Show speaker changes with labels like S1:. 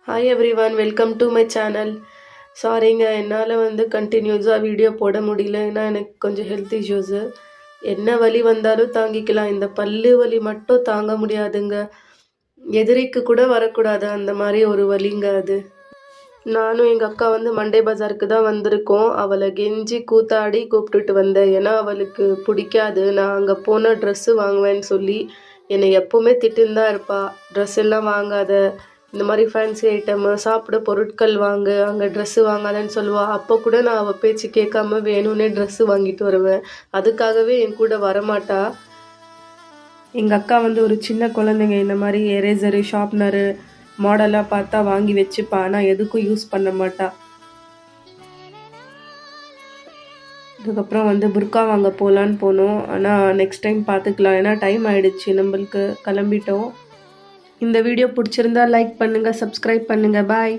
S1: Hi everyone, welcome to my channel. சாரிங்க, என்னால் கண்டினியூஸாக வீடியோ போட முடியல. ஏன்னா எனக்கு கொஞ்சம் ஹெல்த் இஷ்யூஸு. என்ன வலி வந்தாலும் தாங்கிக்கலாம், இந்த பல்லு வலி மட்டும் தாங்க முடியாதுங்க. எதிரிக்கு கூட வரக்கூடாது, அந்த மாதிரி ஒரு வலிங்க அது. நானும் எங்கள் அக்கா மண்டே பஜாருக்கு தான் வந்திருக்கோம். அவளை கெஞ்சி கூத்தாடி கூப்பிட்டுட்டு வந்தேன். ஏன்னா அவளுக்கு பிடிக்காது நான் அங்கே போனால் ட்ரெஸ்ஸு வாங்குவேன்னு சொல்லி என்னை எப்போவுமே திட்டுன்னு தான் இருப்பாள். ட்ரெஸ் எல்லாம் வாங்காத, இந்த மாதிரி ஃபேன்சி ஐட்டமு சாப்பிட பொருட்கள் வாங்கு, அங்கே ட்ரெஸ்ஸு வாங்காதன்னு சொல்லுவாள். அப்போ கூட நான் அவள் பேச்சு கேட்காம வேணும்னே ட்ரெஸ்ஸு வாங்கிட்டு வருவேன். அதுக்காகவே என் கூட வரமாட்டா. எங்கள் அக்கா ஒரு சின்ன குழந்தைங்க, இந்த மாதிரி எரேசரு ஷார்ப்னரு மாடலாக பார்த்தா வாங்கி வச்சுப்பா. ஆனால் எதுக்கும் யூஸ் பண்ண மாட்டா. அதுக்கப்புறம் புர்கா வாங்க போகலான்னு போனோம். ஆனால் நெக்ஸ்ட் டைம் பார்த்துக்கலாம், ஏன்னா டைம் ஆகிடுச்சு, நம்மளுக்கு கிளம்பிட்டோம். இந்த வீடியோ பிடிச்சிருந்தா லைக் பண்ணுங்கள், சப்ஸ்கிரைப் பண்ணுங்கள். பாய்.